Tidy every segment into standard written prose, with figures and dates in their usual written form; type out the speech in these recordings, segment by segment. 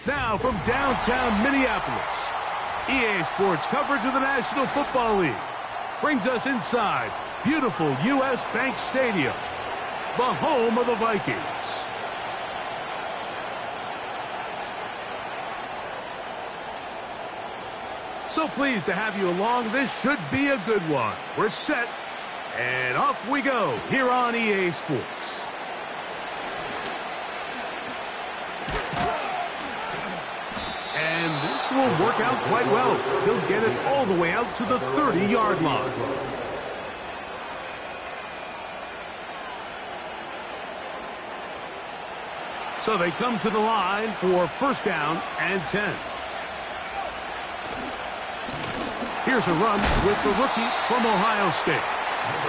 Now from downtown Minneapolis, EA Sports coverage of the National Football League brings us inside beautiful U.S. Bank Stadium, the home of the Vikings. So pleased to have you along. This should be a good one. We're set, and off we go here on EA Sports. And this will work out quite well. He'll get it all the way out to the 30-yard line. So they come to the line for first down and 10. Here's a run with the rookie from Ohio State.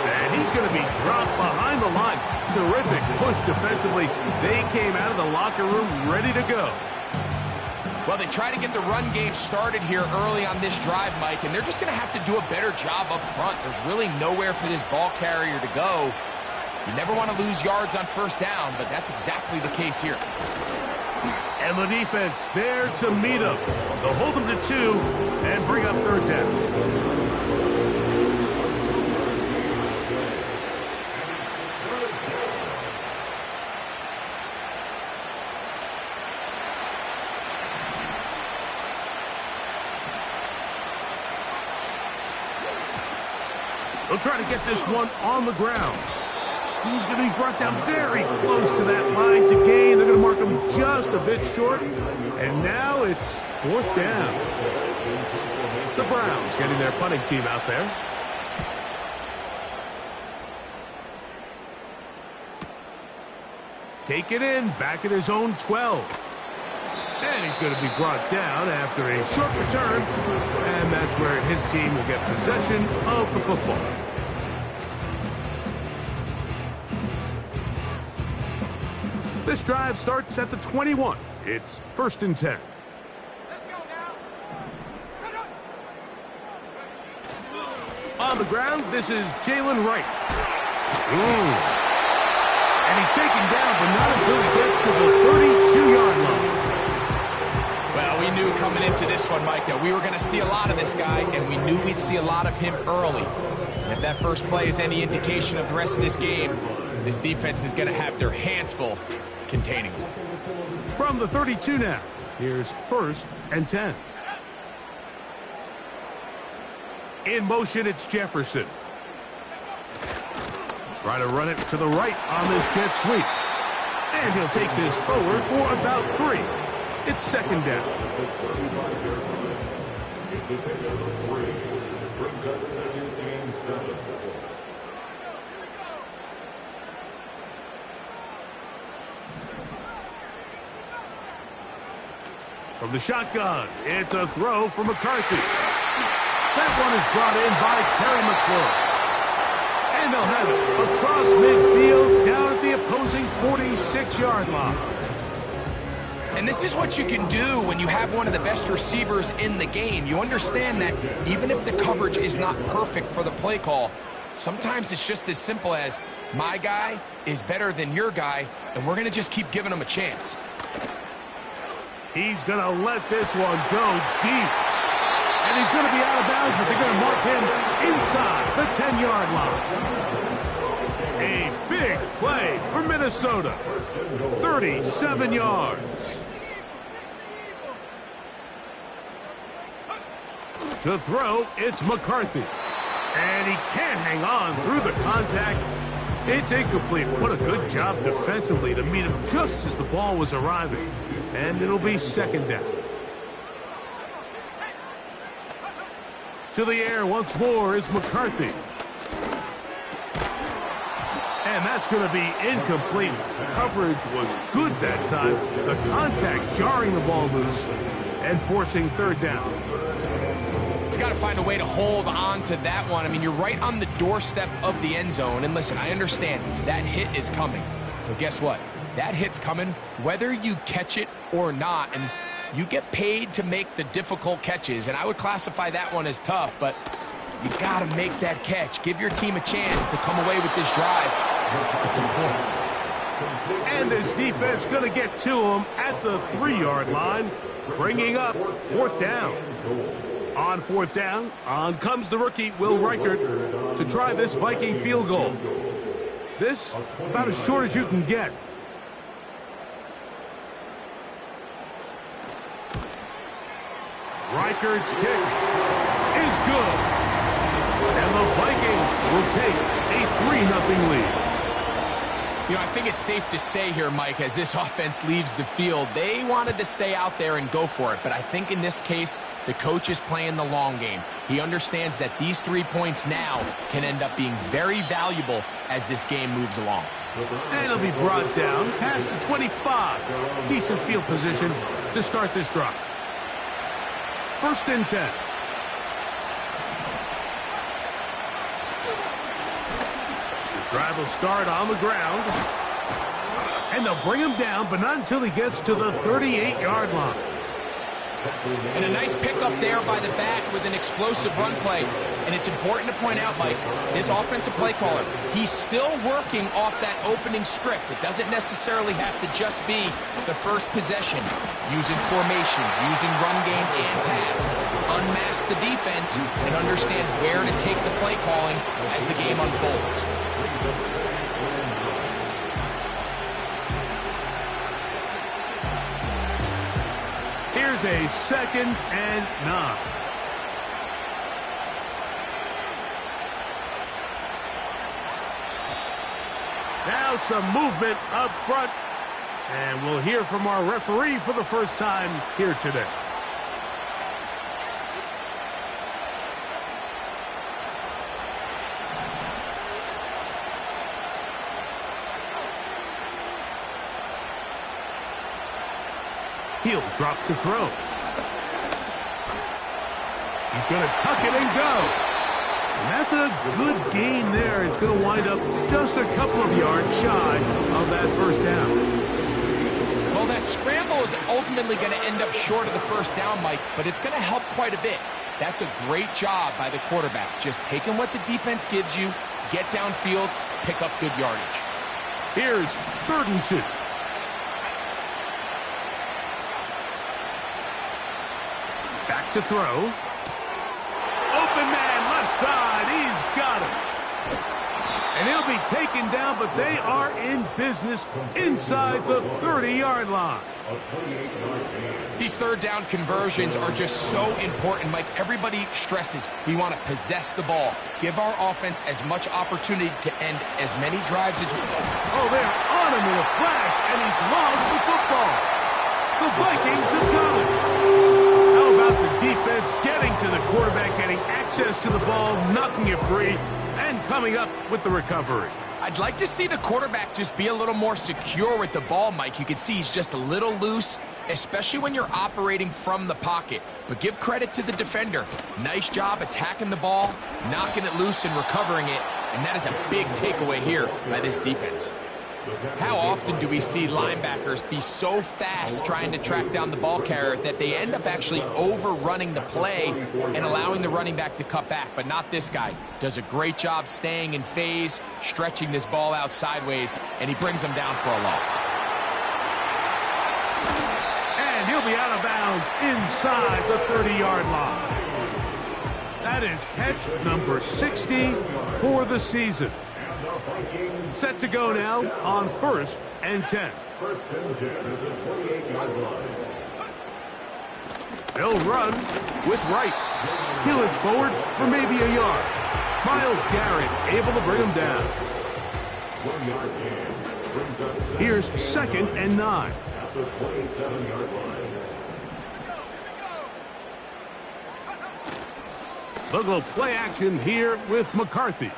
And he's going to be dropped behind the line. Terrific push defensively. They came out of the locker room ready to go. Well, they try to get the run game started here early on this drive, Mike, and they're just going to have to do a better job up front. There's really nowhere for this ball carrier to go. You never want to lose yards on first down, but that's exactly the case here. And the defense there to meet them. They'll hold them to 2 and bring up third down. They'll try to get this one on the ground. He's going to be brought down very close to that line to gain. They're going to mark him just a bit short. And now it's fourth down. The Browns getting their punting team out there. Take it in, back at his own 12. And he's going to be brought down after a short return. And that's where his team will get possession of the football. This drive starts at the 21. It's first and 10. Let's go now. On the ground, this is Jalen Wright. And he's taken down, but not until he gets to the 32-yard line. Well, we knew coming into this one, Mike, that we were going to see a lot of this guy, and we knew we'd see a lot of him early. And if that first play is any indication of the rest of this game, this defense is going to have their hands full containing him. From the 32 now, here's first and 10. In motion, it's Jefferson. Try to run it to the right on this jet sweep. And he'll take this forward for about 3. It's second down. From the shotgun, it's a throw for McCarthy. That one is brought in by Terry McLaurin. And they'll have it across midfield down at the opposing 46-yard line. And this is what you can do when you have one of the best receivers in the game. You understand that even if the coverage is not perfect for the play call, sometimes it's just as simple as my guy is better than your guy, and we're going to just keep giving him a chance. He's going to let this one go deep. And he's going to be out of bounds, but they're going to mark him inside the 10-yard line. A big play for Minnesota. 37 yards. To throw, it's McCarthy. And he can't hang on through the contact. It's incomplete. What a good job defensively to meet him just as the ball was arriving. And it'll be second down. To the air once more is McCarthy. And that's going to be incomplete. Coverage was good that time. The contact jarring the ball loose and forcing third down. He's got to find a way to hold on to that one. I mean, you're right on the doorstep of the end zone. And listen, I understand that hit is coming. But guess what? That hit's coming whether you catch it or not, and you get paid to make the difficult catches, and I would classify that one as tough, but you got to make that catch. Give your team a chance to come away with this drive with some points. And this defense going to get to him at the 3-yard line, bringing up 4th down. On 4th down, on comes the rookie, Will Reichert, to try this Viking field goal. This, about as short as you can get. Reichert's kick is good. And the Vikings will take a 3-0 lead. You know, I think it's safe to say here, Mike, as this offense leaves the field, they wanted to stay out there and go for it. But I think in this case, the coach is playing the long game. He understands that these 3 points now can end up being very valuable as this game moves along. And it'll be brought down past the 25. Decent field position to start this drive. 1st and 10. Drive will start on the ground. And they'll bring him down, but not until he gets to the 38-yard line. And a nice pickup there by the back with an explosive run play. And it's important to point out, Mike, this offensive play caller, he's still working off that opening script. It doesn't necessarily have to just be the first possession. Using formations, using run game and pass. Unmask the defense and understand where to take the play calling as the game unfolds. Here's a 2nd and 9. Now some movement up front. And we'll hear from our referee for the first time here today. He'll drop to throw. He's going to tuck it and go. And that's a good gain there. It's going to wind up just a couple of yards shy of that 1st down. Well, that scramble is ultimately going to end up short of the 1st down, Mike, but it's going to help quite a bit. That's a great job by the quarterback. Just taking what the defense gives you, get downfield, pick up good yardage. Here's 3rd and 2. Back to throw. Open man, left side. He's got him. And he'll be taken down, but they are in business inside the 30-yard line. These 3rd down conversions are just so important, Mike. Everybody stresses we want to possess the ball. Give our offense as much opportunity to end as many drives as we can. Oh, they're on him in a flash, and he's lost the football. The Vikings have got it. How about the defense getting to the quarterback, getting access to the ball, knocking it free, and coming up with the recovery? I'd like to see the quarterback just be a little more secure with the ball, Mike. You can see he's just a little loose, especially when you're operating from the pocket. But give credit to the defender. Nice job attacking the ball, knocking it loose and recovering it. And that is a big takeaway here by this defense. How often do we see linebackers be so fast trying to track down the ball carrier that they end up actually overrunning the play and allowing the running back to cut back? But not this guy. Does a great job staying in phase, stretching this ball out sideways, and he brings them down for a loss. And he'll be out of bounds inside the 30-yard line. That is catch number 60 for the season. Set to go now on 1st and 10. They'll run with Wright. He'll edge forward for maybe a yard. Myles Garrett able to bring him down. Here's 2nd and 9. They'll go play action here with McCarthy.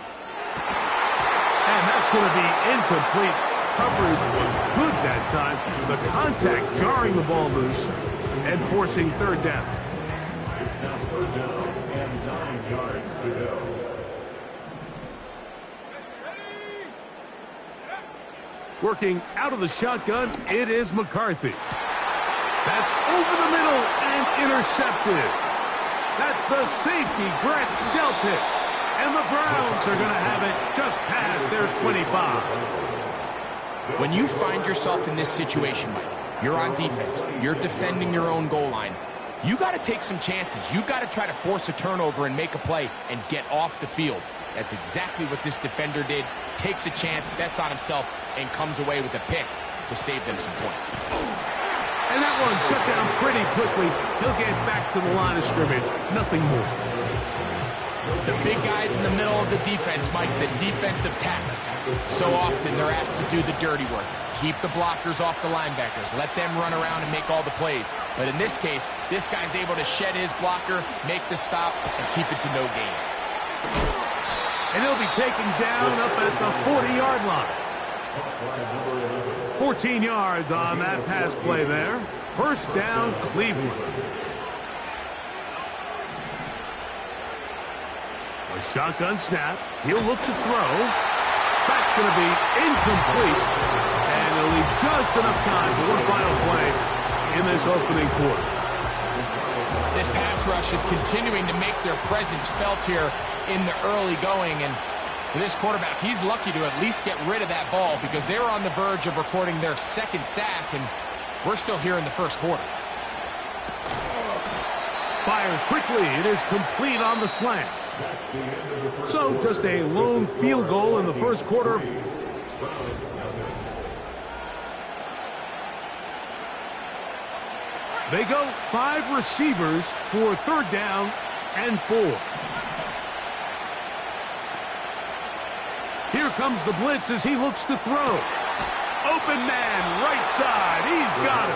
And that's going to be incomplete. Coverage was good that time. The contact jarring the ball loose and forcing 3rd down. It's now 3rd down and 9 yards to go. Working out of the shotgun, it is McCarthy. That's over the middle and intercepted. That's the safety, Gretsch Delpit. And the Browns are going to have it just past their 25. When you find yourself in this situation, Mike, you're on defense, you're defending your own goal line, you got to take some chances. You got to try to force a turnover and make a play and get off the field. That's exactly what this defender did. Takes a chance, bets on himself, and comes away with a pick to save them some points. And that one shut down pretty quickly. He'll get back to the line of scrimmage. Nothing more. The big guys in the middle of the defense, Mike, the defensive tackles. So often they're asked to do the dirty work. Keep the blockers off the linebackers. Let them run around and make all the plays. But in this case, this guy's able to shed his blocker, make the stop, and keep it to no gain. And he'll be taken down up at the 40-yard line. 14 yards on that pass play there. First down, Cleveland. A shotgun snap. He'll look to throw. That's going to be incomplete. And it'll leave just enough time for one final play in this opening quarter. This pass rush is continuing to make their presence felt here in the early going. And for this quarterback, he's lucky to at least get rid of that ball because they were on the verge of recording their second sack, and we're still here in the first quarter. Fires quickly. It is complete on the slant. So just a lone field goal in the first quarter. They go 5 receivers for third down and 4. Here comes the blitz as he looks to throw. Open man, right side. He's got it.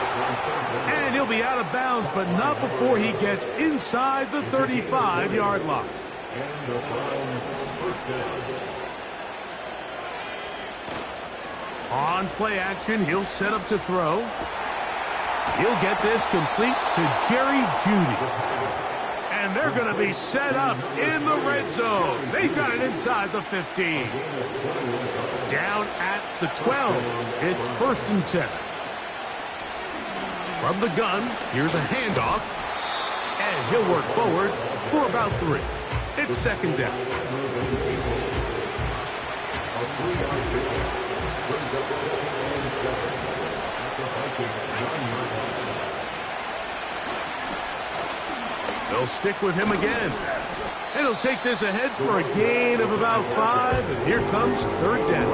And he'll be out of bounds, but not before he gets inside the 35-yard line. On play action, he'll set up to throw. He'll get this complete to Jerry Jeudy. And they're going to be set up in the red zone. They've got it inside the 15. Down at the 12. It's first and 10. From the gun, here's a handoff. And he'll work forward for about 3. It's second down. They'll stick with him again. And he'll take this ahead for a gain of about 5. And here comes third down.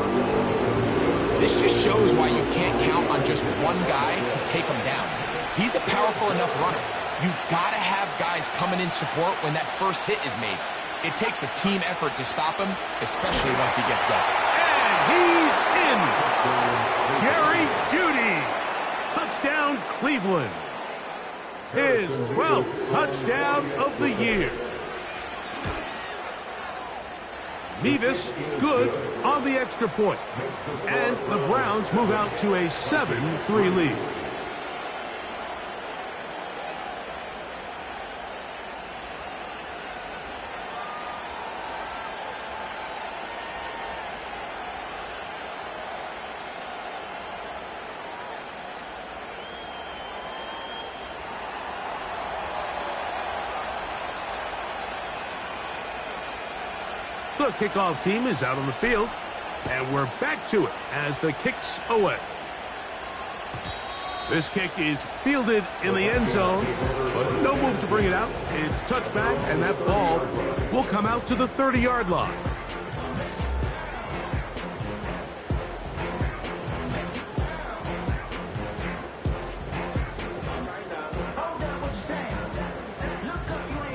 This just shows why you can't count on just one guy to take him down. He's a powerful enough runner. You gotta have guys coming in support when that first hit is made. It takes a team effort to stop him, especially once he gets going. And he's in. Jerry Jeudy. Touchdown, Cleveland. His 12th touchdown of the year. Mevis good on the extra point. And the Browns move out to a 7-3 lead. The kickoff team is out on the field, and we're back to it as the kick's away. This kick is fielded in the end zone, but no move to bring it out. It's touchback, and that ball will come out to the 30-yard line.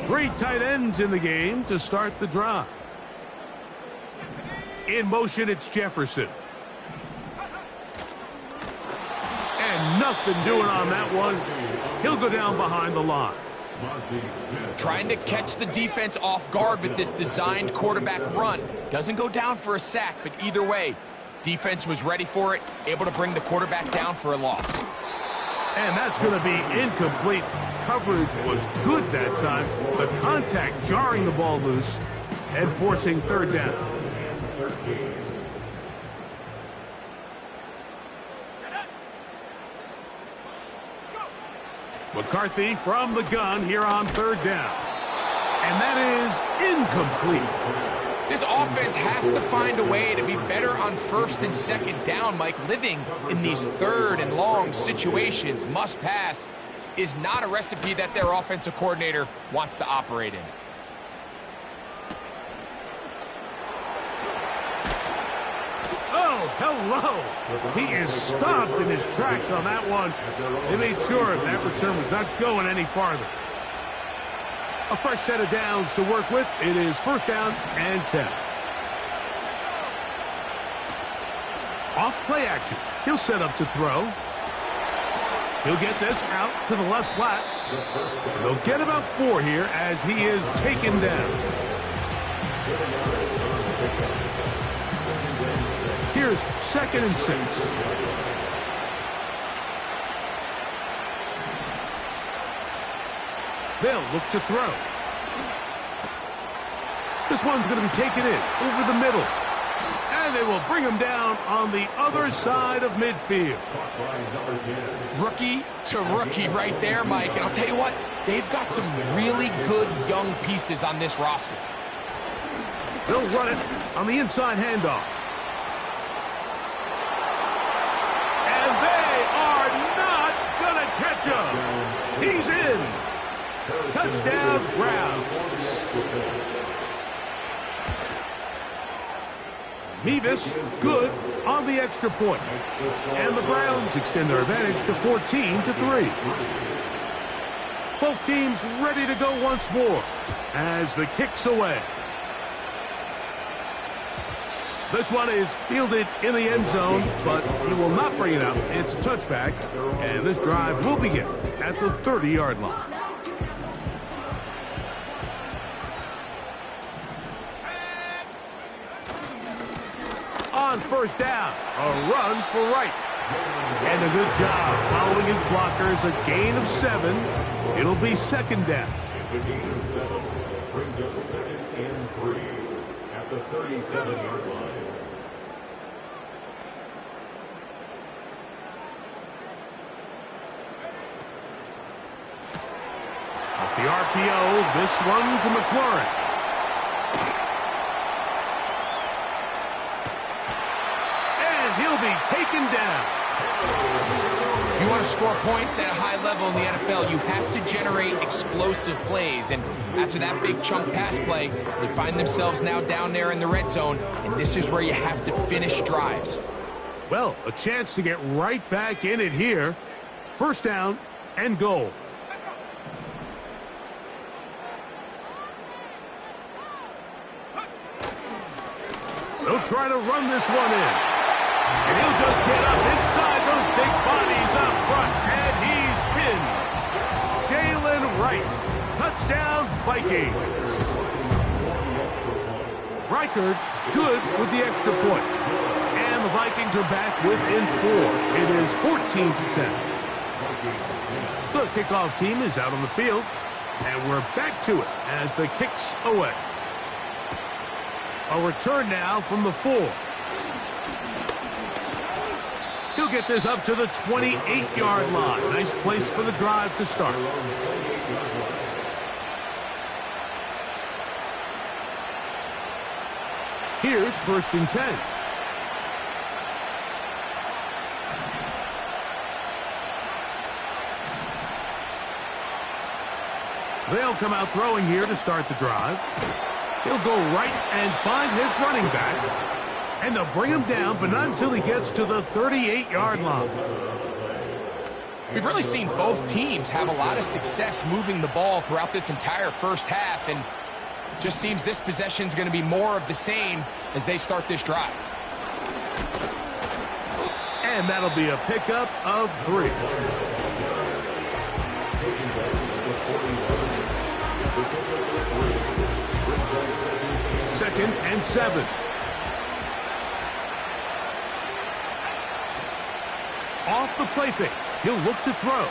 Three tight ends in the game to start the drive. In motion, it's Jefferson. And nothing doing on that one. He'll go down behind the line. Trying to catch the defense off guard with this designed quarterback run. Doesn't go down for a sack, but either way, defense was ready for it, able to bring the quarterback down for a loss. And that's going to be incomplete. Coverage was good that time. The contact jarring the ball loose and forcing third down. McCarthy from the gun here on third down. And that is incomplete. This offense has to find a way to be better on first and second down, Mike. Living in these third and long situations, must pass, is not a recipe that their offensive coordinator wants to operate in. Oh, hello. He is stopped in his tracks on that one. They made sure that return was not going any farther. A fresh set of downs to work with. It is first down and 10. Off play action. He'll set up to throw. He'll get this out to the left flat. And they'll get about 4 here as he is taken down. Here's second and 6. They'll look to throw. This one's going to be taken in over the middle. And they will bring him down on the other side of midfield. Rookie to rookie right there, Mike. And I'll tell you what, they've got some really good young pieces on this roster. They'll run it on the inside handoff. And they are not going to catch him. He's in. Touchdown, Browns. Mevis, good on the extra point. And the Browns extend their advantage to 14-3. Both teams ready to go once more as the kick's away. This one is fielded in the end zone, but he will not bring it out. It's a touchback, and this drive will begin at the 30-yard line. On first down, a run for right. And a good job following his blockers, a gain of 7. It'll be second down. It's a gain of 7. Brings up 2nd and 3 at the 37-yard line. Off the RPO, this one to McLaurin. He'll be taken down. If you want to score points at a high level in the NFL, you have to generate explosive plays. And after that big chunk pass play, they find themselves now down there in the red zone, and this is where you have to finish drives. Well, a chance to get right back in it here. First down and goal. They'll try to run this one in. And he'll just get up inside those big bodies up front. And he's in. Jalen Wright. Touchdown, Vikings. Reichard good with the extra point. And the Vikings are back within 4. It is 14-10. The kickoff team is out on the field. And we're back to it as the kick's away. A return now from the 4. He'll get this up to the 28-yard line. Nice place for the drive to start. Here's first and 10. They'll come out throwing here to start the drive. He'll go right and find his running back. And they'll bring him down, but not until he gets to the 38-yard line. We've really seen both teams have a lot of success moving the ball throughout this entire first half, and just seems this possession is going to be more of the same as they start this drive. And that'll be a pickup of 3. Second and 7. Off the play fake. He'll look to throw.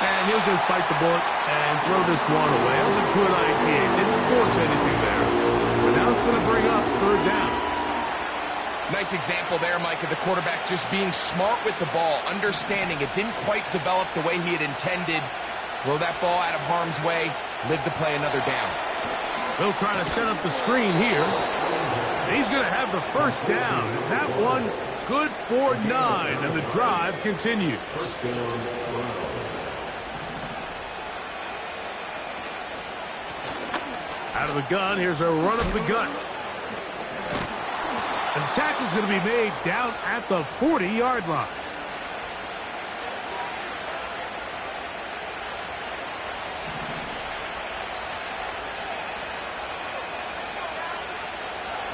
And he'll just bite the bullet and throw this one away. That was a good idea. Didn't force anything there. But now it's going to bring up third down. Nice example there, Mike, of the quarterback just being smart with the ball, understanding it didn't quite develop the way he had intended. Throw that ball out of harm's way, live to play another down. They'll try to set up the screen here. He's going to have the first down. And that one good for 9, and the drive continues. Out of the gun, here's a run up the gut. And the tackle's going to be made down at the 40-yard line.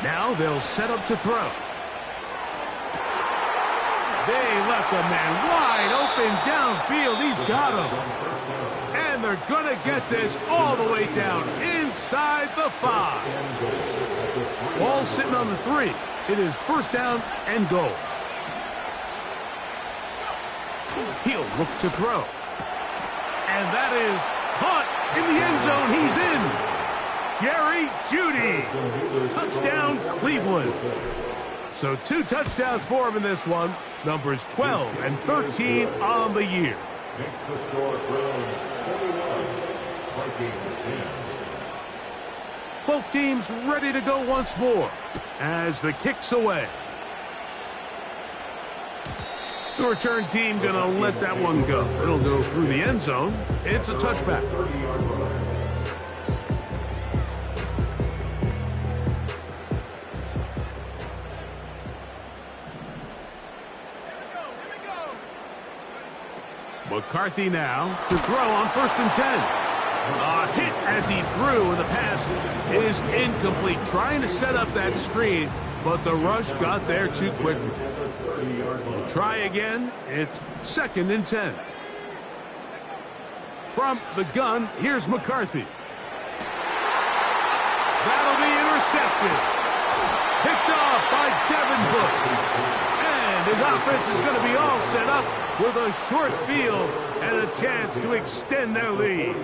Now they'll set up to throw. They left a man wide open downfield. He's got him. And they're going to get this all the way down inside the 5. Ball sitting on the 3. It is first down and goal. He'll look to throw. And that is caught in the end zone. He's in. Jerry Jeudy. Touchdown, Cleveland. So 2 touchdowns for him in this one. Numbers 12 and 13 on the year. Makes the score Browns 41, Vikings 10. Both teams ready to go once more as the kick's away. The return team going to let that one go. It'll go through the end zone. It's a touchback. McCarthy now to throw on 1st and 10. A hit as he threw, and the pass is incomplete. Trying to set up that screen, but the rush got there too quickly. We'll try again. It's 2nd and 10. From the gun, here's McCarthy. That'll be intercepted. Picked off by Devin Bush. And his offense is going to be all set up with a short field and a chance to extend their lead.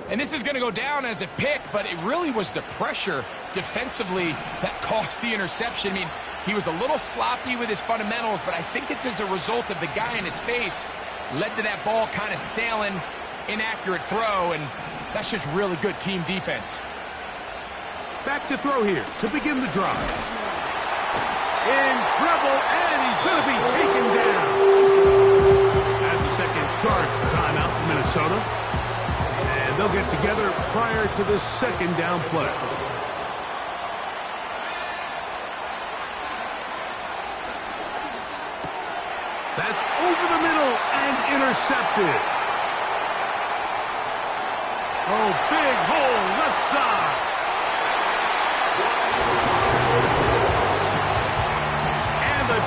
And this is going to go down as a pick, but it really was the pressure defensively that caused the interception. I mean, he was a little sloppy with his fundamentals, but I think it's as a result of the guy in his face led to that ball kind of sailing, inaccurate throw, and that's just really good team defense. Back to throw here to begin the drive. In trouble, and he's going to be taken down. That's a second charge timeout for Minnesota. And they'll get together prior to the 2nd down play. That's over the middle and intercepted. Oh, big hole left side.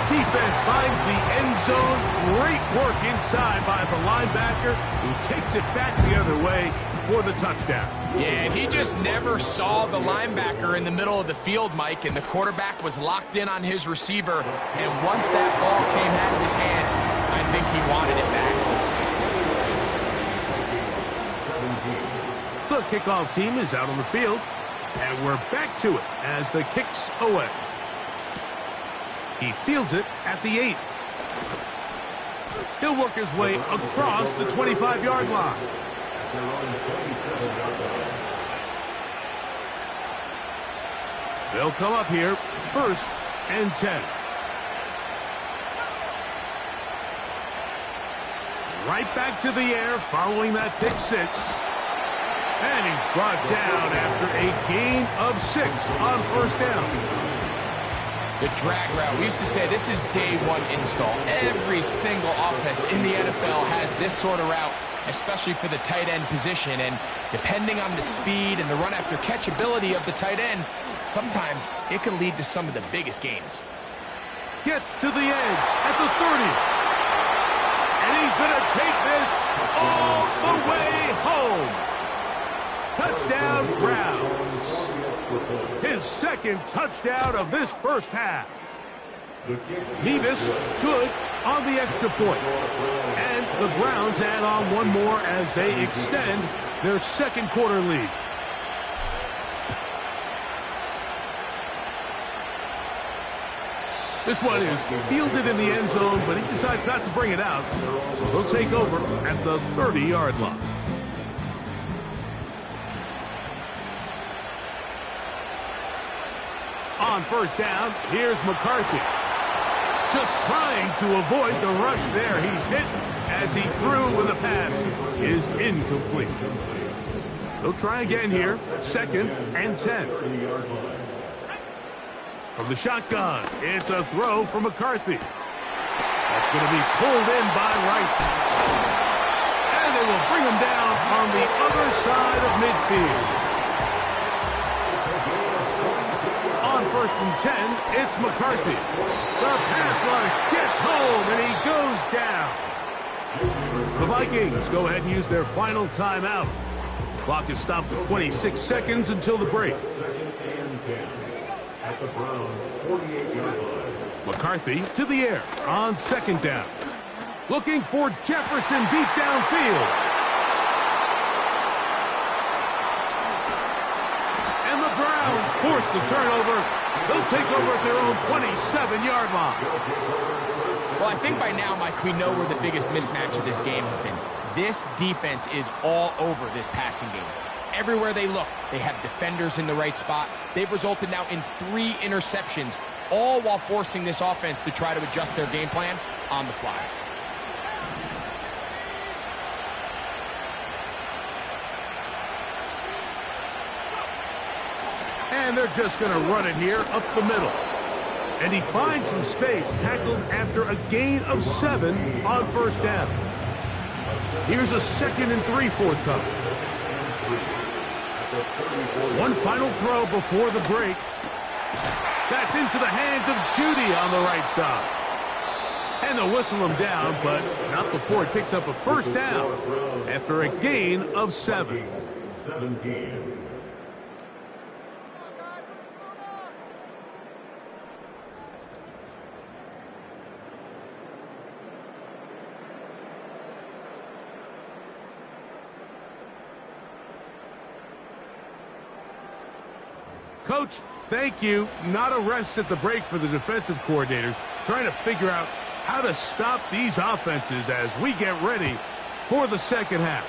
Defense finds the end zone. Great work inside by the linebacker, who takes it back the other way for the touchdown. Yeah, and he just never saw the linebacker in the middle of the field, Mike, and the quarterback was locked in on his receiver, and once that ball came out of his hand, I think he wanted it back. The kickoff team is out on the field, and we're back to it as the kick's away. He fields it at the 8. He'll work his way across the 25-yard line. They'll come up here, 1st and 10. Right back to the air following that pick 6. And he's brought down after a gain of 6 on 1st down. The drag route. We used to say this is day 1 install. Every single offense in the NFL has this sort of route, especially for the tight end position. And depending on the speed and the run after catch ability of the tight end, sometimes it can lead to some of the biggest gains. Gets to the edge at the 30. And he's going to take this all the way home. Touchdown, Browns. His 2nd touchdown of this first half. Nevis good on the extra point. And the Browns add on one more as they extend their 2nd quarter lead. This one is fielded in the end zone, but he decides not to bring it out. So they'll take over at the 30-yard line. On first down, here's McCarthy. Just trying to avoid the rush there. He's hit as he threw when the pass is incomplete. They'll try again here, 2nd and 10. From the shotgun, it's a throw from McCarthy. That's going to be pulled in by Wright. And they will bring him down on the other side of midfield. On 1st and 10, it's McCarthy. The pass rush gets home, and he goes down. The Vikings go ahead and use their final timeout. Clock is stopped at 26 seconds until the break. 2nd and 10 at the Browns' 48-yard line. McCarthy to the air on 2nd down. Looking for Jefferson deep downfield. And the Browns force the turnover. They'll take over at their own 27-yard line. Well, I think by now, Mike, we know where the biggest mismatch of this game has been. This defense is all over this passing game. Everywhere they look, they have defenders in the right spot. They've resulted now in 3 interceptions, all while forcing this offense to try to adjust their game plan on the fly. And they're just going to run it here up the middle. And he finds some space, tackled after a gain of 7 on 1st down. Here's a 2nd and 3 forthcoming. One final throw before the break. That's into the hands of Judy on the right side. And they'll whistle him down, but not before he picks up a 1st down after a gain of 7. 17. Coach, thank you. Not a rest at the break for the defensive coordinators, trying to figure out how to stop these offenses as we get ready for the 2nd half.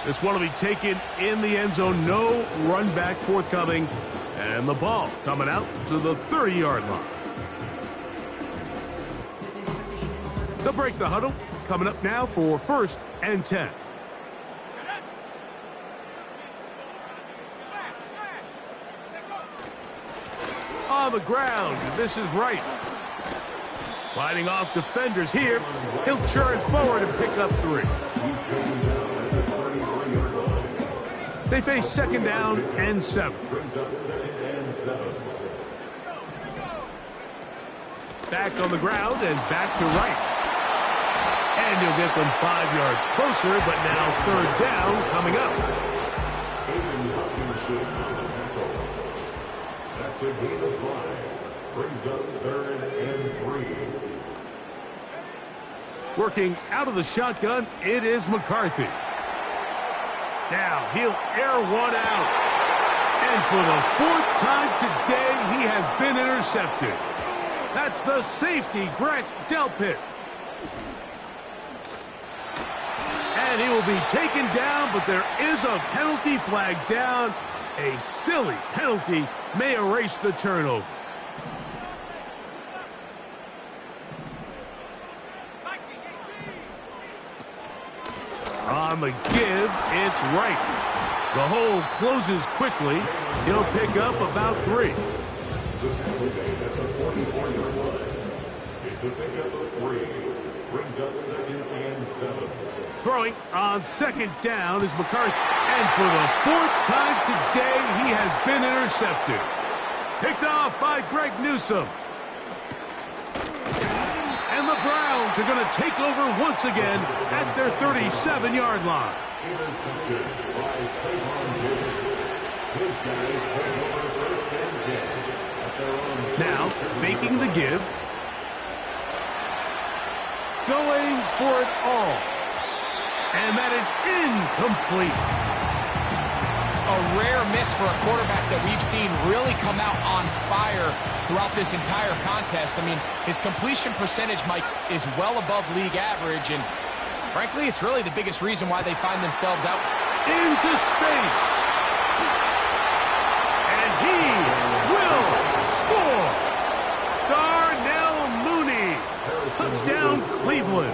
This one will be taken in the end zone. No run back forthcoming. And the ball coming out to the 30-yard line. They'll break the huddle. Coming up now for 1st and 10. On the ground, this is Wright. Fighting off defenders here. He'll churn forward and pick up 3. They face 2nd down and 7. Back on the ground and back to Wright. And he'll get them 5 yards closer, but now 3rd down coming up. That's a gain of 5. Brings up 3rd and 3. Working out of the shotgun, it is McCarthy. Now he'll air one out. And for the 4th time today, he has been intercepted. That's the safety, Grant Delpit. And he will be taken down, but there is a penalty flag down. A silly penalty may erase the turnover. On the give, it's Wright. The hole closes quickly. He'll pick up about 3. It's a pickup of 3. Brings up 2nd and 7. Throwing on 2nd down is McCarthy. And for the 4th time today, he has been intercepted. Picked off by Greg Newsome. And the Browns are going to take over once again at their 37-yard line. Intercepted by Trayvon Diggs. His guys take over 1st and 10 at their own. Now, faking the give. Going for it all. And that is incomplete. a rare miss for a quarterback that we've seen really come out on fire throughout this entire contest. I mean, his completion percentage, Mike, is well above league average, and frankly, it's really the biggest reason why they find themselves out. Into space. And he will score. Darnell Mooney. Touchdown, Cleveland.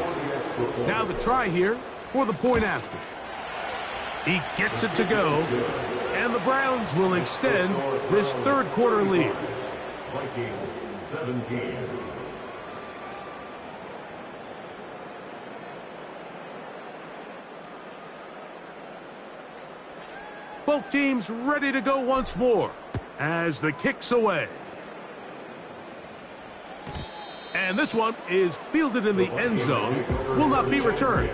Now the try here for the point after. He gets it to go, and the Browns will extend this third quarter lead. Vikings 17. Both teams ready to go once more as the kick's away. And this one is fielded in the end zone, will not be returned.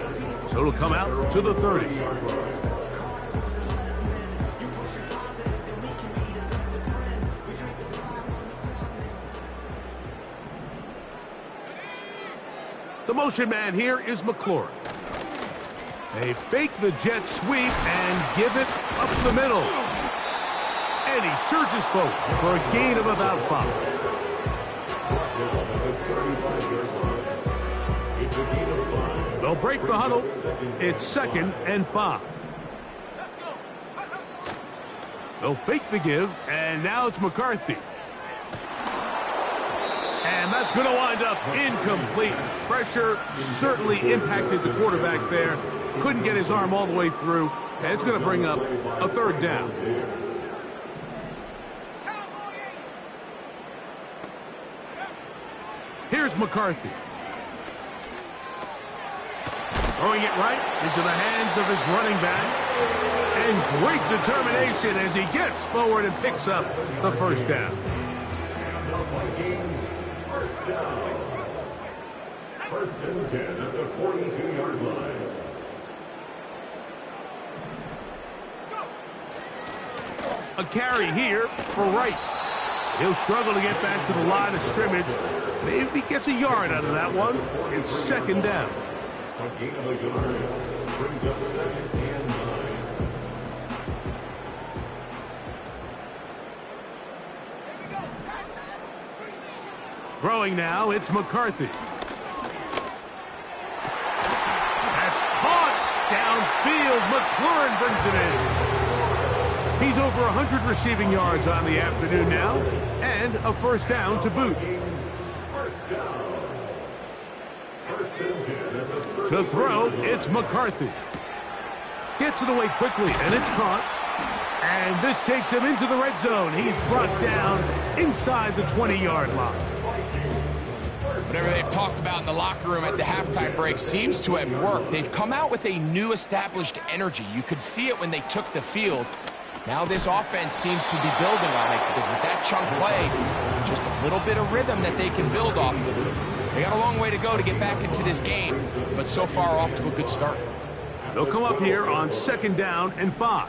So it'll come out to the 30. The motion man here is McLaurin. They fake the jet sweep and give it up the middle. And he surges forward for a gain of about 5. They'll break the huddle. It's 2nd and 5. They'll fake the give, and now it's McCarthy. And that's going to wind up incomplete. Pressure certainly impacted the quarterback there. Couldn't get his arm all the way through, and it's going to bring up a 3rd down. Here's McCarthy. Throwing it right into the hands of his running back. And great determination as he gets forward and picks up the 1st down. And the Vikings first down. 1st and 10 at the 42-yard line. A carry here for Wright. He'll struggle to get back to the line of scrimmage. Maybe he gets a yard out of that one. It's 2nd down. A gain of a yard brings up 2nd and 9. Throwing now, it's McCarthy. That's caught downfield. McLaurin brings it in. He's over 100 receiving yards on the afternoon now, and a 1st down to boot. To throw, it's McCarthy. Gets it away quickly, and it's caught. And this takes him into the red zone. He's brought down inside the 20-yard line. Whatever they've talked about in the locker room at the halftime break seems to have worked. They've come out with a new established energy. You could see it when they took the field. Now this offense seems to be building on it because with that chunk play, just a little bit of rhythm that they can build off of. They got a long way to go to get back into this game, but so far off to a good start. They'll come up here on 2nd down and 5.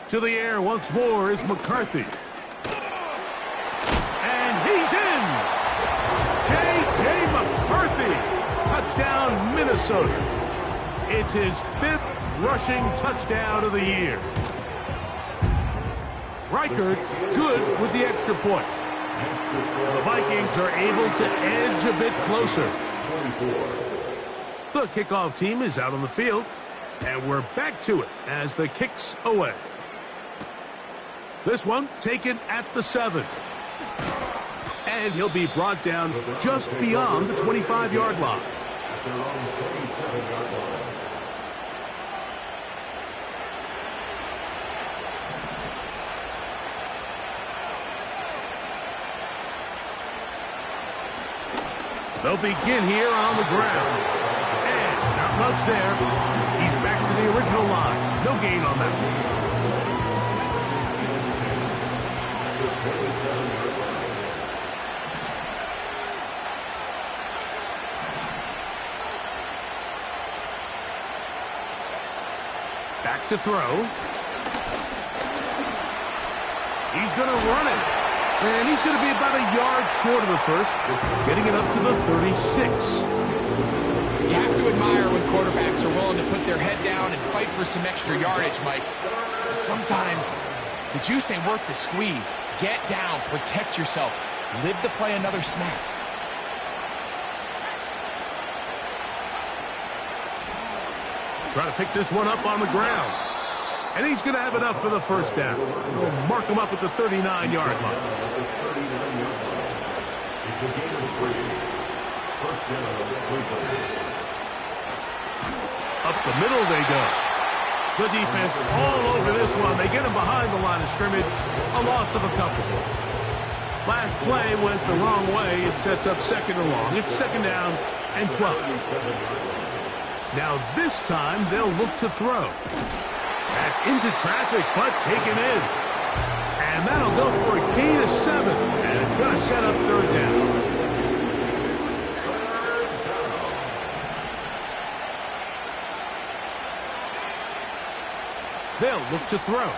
To the air once more is McCarthy. And he's in! J.J. McCarthy! Touchdown, Minnesota. It's his 5th rushing touchdown of the year. Reichard good with the extra point. The Vikings are able to edge a bit closer. The kickoff team is out on the field, and we're back to it as the kick's away. This one taken at the 7. And he'll be brought down just beyond the 25-yard line. At their own 27-yard line. They'll begin here on the ground. And not much there. He's back to the original line. No gain on that one. Back to throw. He's going to run it. And he's going to be about a yard short of the first, getting it up to the 36. You have to admire when quarterbacks are willing to put their head down and fight for some extra yardage, Mike. But sometimes the juice ain't worth the squeeze. Get down, protect yourself, live to play another snap. Trying to pick this one up on the ground. And he's going to have enough for the first down. We'll mark him up at the 39-yard line. Up the middle they go. Good defense all over this one. They get him behind the line of scrimmage. A loss of a couple. Last play went the wrong way. It sets up second and long. It's second down and 12. Now this time they'll look to throw. That's into traffic, but taken in. And that'll go for a gain of 7. And it's going to set up third down. They'll look to throw.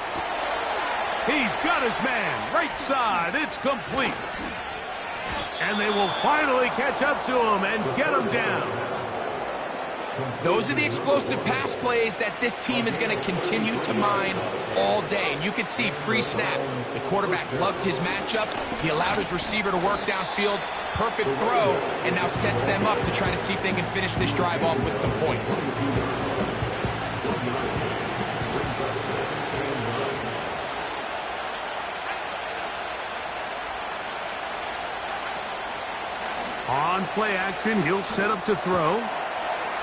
He's got his man. Right side. It's complete. And they will finally catch up to him and get him down. Those are the explosive pass plays that this team is going to continue to mine all day. And you can see pre-snap, the quarterback loved his matchup. He allowed his receiver to work downfield. Perfect throw, and now sets them up to try to see if they can finish this drive off with some points. On play action, he'll set up to throw.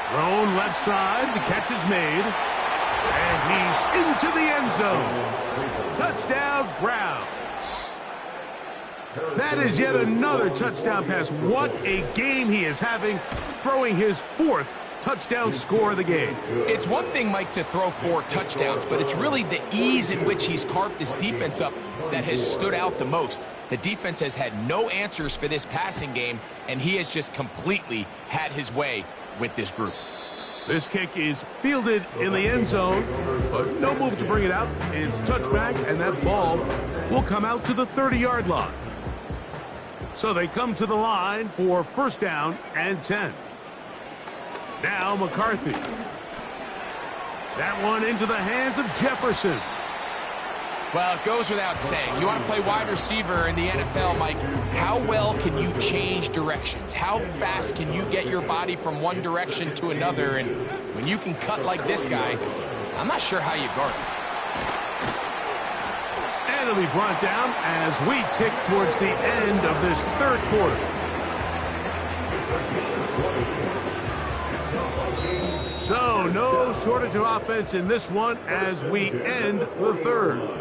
Thrown left side, the catch is made. And he's into the end zone. Touchdown, Browns. That is yet another touchdown pass. What a game he is having, throwing his 4th touchdown score of the game. It's one thing, Mike, to throw 4 touchdowns, but it's really the ease in which he's carved this defense up that has stood out the most. The defense has had no answers for this passing game, and he has just completely had his way with this group. This kick is fielded in the end zone, but no move to bring it out. It's touchback, and that ball will come out to the 30-yard line. So they come to the line for first down and 10. Now McCarthy. That one into the hands of Jefferson. Well, it goes without saying. You want to play wide receiver in the NFL, Mike. How well can you change directions? How fast can you get your body from one direction to another? And when you can cut like this guy, I'm not sure how you guard him. And it'll be brought down as we tick towards the end of this third quarter. So, no shortage of offense in this one as we end the third.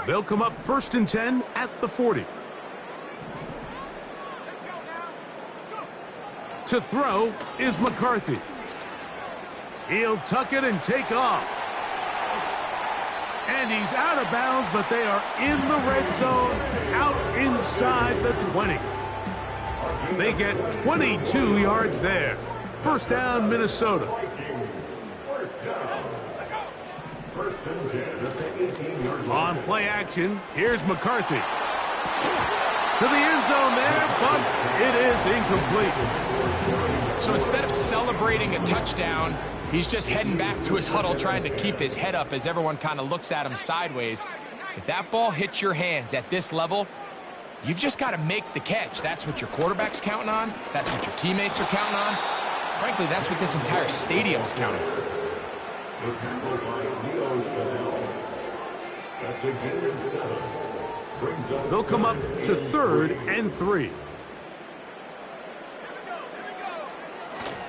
They'll come up first and 10 at the 40. To throw is McCarthy. He'll tuck it and take off. And he's out of bounds, but they are in the red zone, out inside the 20. They get 22 yards there. First down, Minnesota. On play action, here's McCarthy. To the end zone there, but it is incomplete. So instead of celebrating a touchdown, he's just heading back to his huddle trying to keep his head up as everyone kind of looks at him sideways. If that ball hits your hands at this level, you've just got to make the catch. That's what your quarterback's counting on. That's what your teammates are counting on. Frankly, that's what this entire stadium is counting on. They'll come up to third and 3.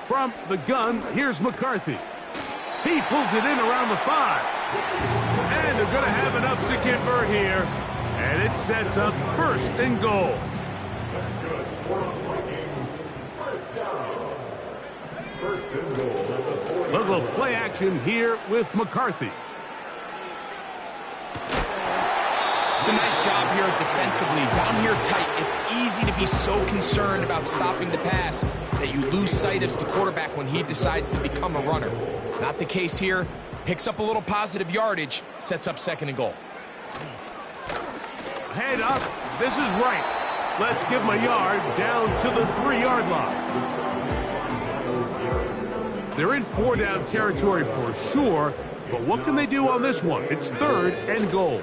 From the gun, here's McCarthy. He pulls it in around the 5. And they're going to have enough to convert here. And it sets up first and goal. Little play action here with McCarthy. Does a nice job here defensively. Down here tight, it's easy to be so concerned about stopping the pass that you lose sight of the quarterback when he decides to become a runner. Not the case here. Picks up a little positive yardage, sets up second and goal. Head up. This is right. Let's give him a yard down to the 3-yard line. They're in 4-down territory for sure, but what can they do on this one? It's 3rd and goal.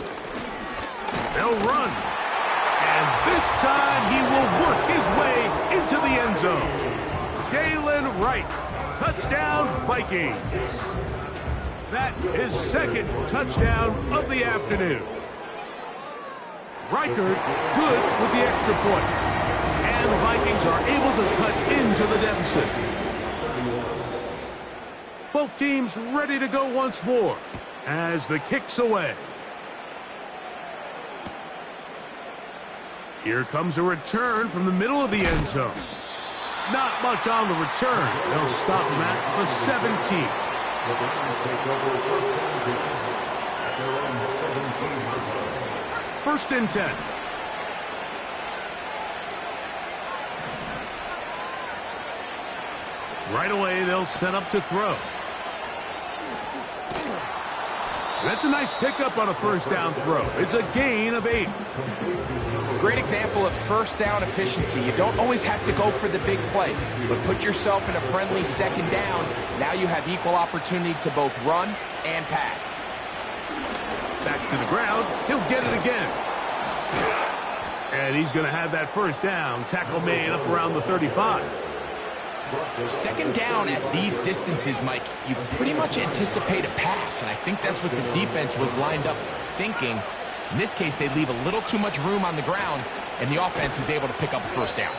They'll run. And this time he will work his way into the end zone. Jalen Wright. Touchdown, Vikings. That is second touchdown of the afternoon. Reichert good with the extra point. And the Vikings are able to cut into the deficit. Both teams ready to go once more as the kick's away. Here comes a return from the middle of the end zone. Not much on the return. They'll stop him at the 17. First and 10. Right away, they'll set up to throw. That's a nice pickup on a first down throw. It's a gain of 8. Great example of first down efficiency. You don't always have to go for the big play, but put yourself in a friendly second down. Now you have equal opportunity to both run and pass. Back to the ground. He'll get it again. And he's going to have that first down. Tackle made up around the 35. Second down at these distances, Mike, you pretty much anticipate a pass, and I think that's what the defense was lined up thinking. In this case, they leave a little too much room on the ground, and the offense is able to pick up a first down.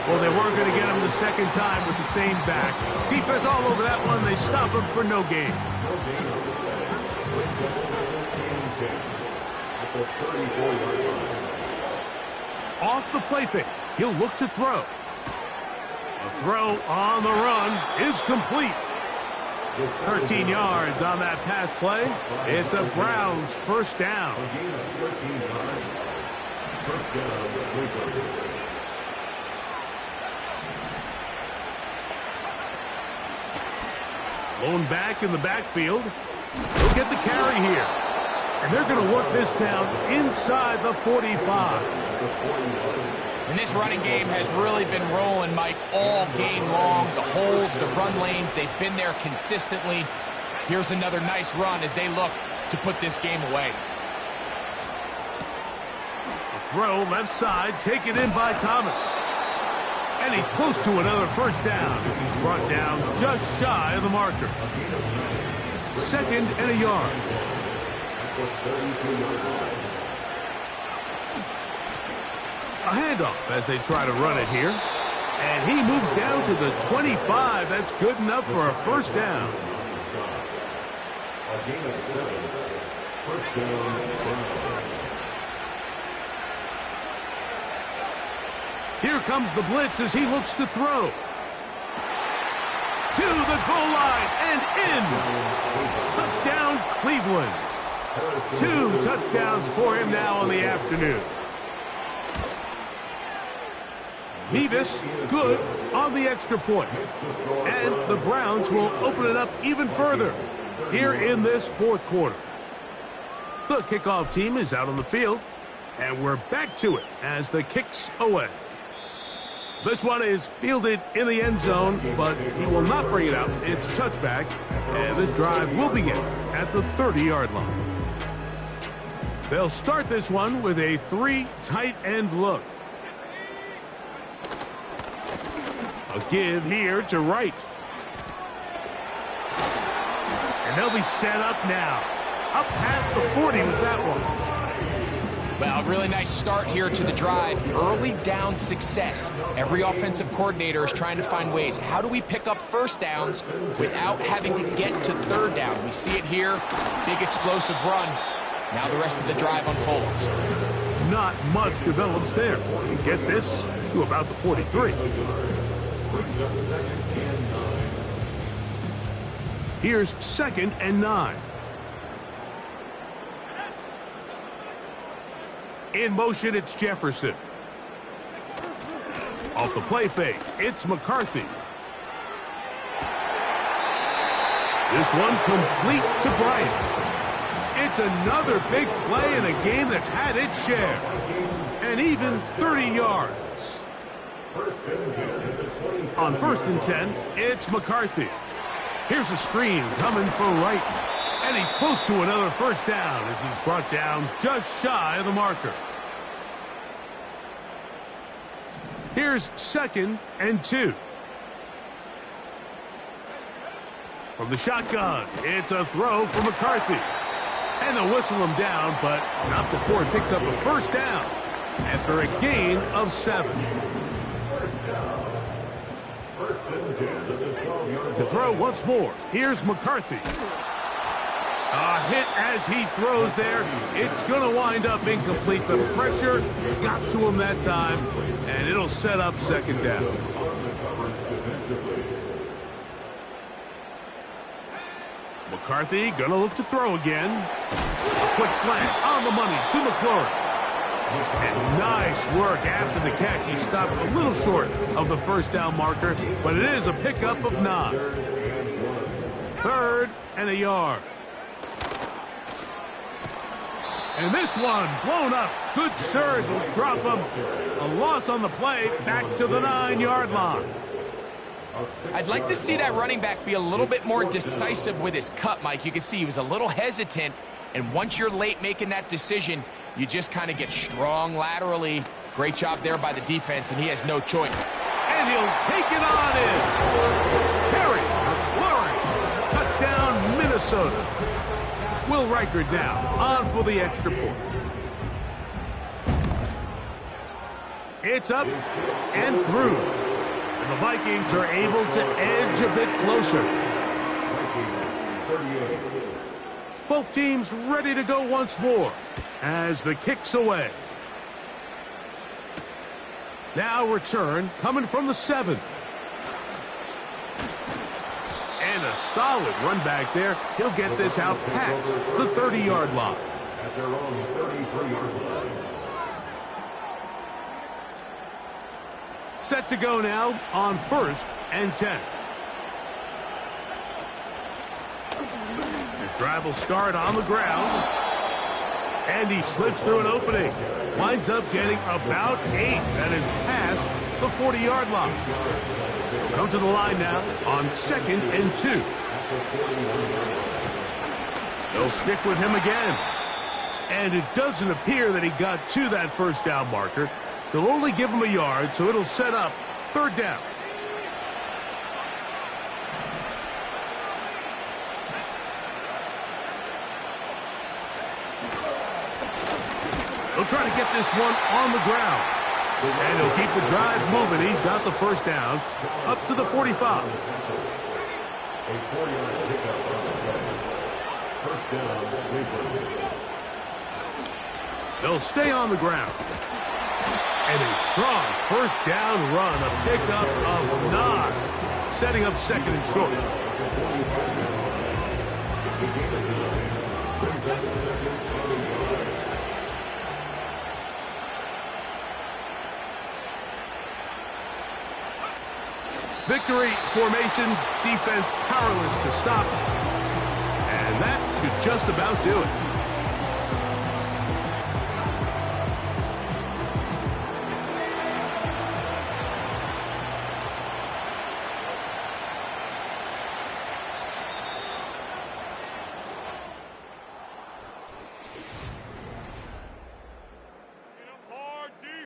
Well, they weren't going to get him the second time with the same back. Defense all over that one. They stop him for no gain. Off the play fake. He'll look to throw. The throw on the run is complete. 13 yards on that pass play. It's a Browns first down. Lone back in the backfield. He'll get the carry here. And they're going to work this down inside the 45. And this running game has really been rolling, Mike, all game long. The holes, the run lanes, they've been there consistently. Here's another nice run as they look to put this game away. A throw left side, taken in by Thomas. And he's close to another first down as he's brought down just shy of the marker. Second and a yard. A handoff as they try to run it here. And he moves down to the 25. That's good enough for a first down. A gain of 7. First down. Here comes the blitz as he looks to throw. To the goal line and in. Touchdown, Cleveland. 2 touchdowns for him now on the afternoon. Mevis, good on the extra point. And the Browns will open it up even further here in this fourth quarter. The kickoff team is out on the field, and we're back to it as the kick's away. This one is fielded in the end zone, but he will not bring it out. It's a touchback, and this drive will begin at the 30-yard line. They'll start this one with a 3 tight end look. A give here to Wright. And they'll be set up now. Up past the 40 with that one. Well, a really nice start here to the drive. Early down success. Every offensive coordinator is trying to find ways. How do we pick up first downs without having to get to third down? We see it here. Big explosive run. Now the rest of the drive unfolds. Not much develops there. Get this to about the 43. Here's 2nd and 9. In motion, it's Jefferson. Off the play fake, it's McCarthy. This one complete to Bryant. It's another big play in a game that's had its share. And even 30 yards. On 1st and 10, it's McCarthy. Here's a screen coming for Wright. And he's close to another first down as he's brought down just shy of the marker. Here's 2nd and 2. From the shotgun, it's a throw for McCarthy. And they'll whistle him down, but not before he picks up a first down after a gain of 7. To throw once more, here's McCarthy. A hit as he throws there. It's going to wind up incomplete. The pressure got to him that time, and it'll set up 2nd down. McCarthy going to look to throw again. A quick slant on the money to McLaurin. And nice work after the catch. He stopped a little short of the first down marker, but it is a pickup of 9. 3rd and a yard. And this one blown up. Good surge will drop him. A loss on the play, back to the 9-yard line. I'd like to see that running back be a little bit more decisive with his cut, Mike. You can see he was a little hesitant, and once you're late making that decision, you just kind of get strong laterally. Great job there by the defense, and he has no choice. And he'll take it on in. Perry, McLaurin, touchdown, Minnesota. Will Riker down, on for the extra point. It's up and through. And the Vikings are able to edge a bit closer. Both teams ready to go once more as the kick's away. Now return coming from the 7. And a solid run back there. He'll get this out past the 30-yard line. At their own 33-yard line. Set to go now on 1st and 10. His drive will start on the ground. And he slips through an opening. Winds up getting about 8. That is past the 40-yard line. He'll come to the line now on 2nd and 2. They'll stick with him again. And it doesn't appear that he got to that first down marker. They'll only give him a yard, so it'll set up 3rd down. They'll try to get this one on the ground. And he'll keep the drive moving. He's got the first down up to the 45. A 4-yard pickup on the play. First down, Cleveland. They'll stay on the ground. And a strong first down run, a pickup of 9, setting up 2nd and short. Victory formation, defense powerless to stop. And that should just about do it.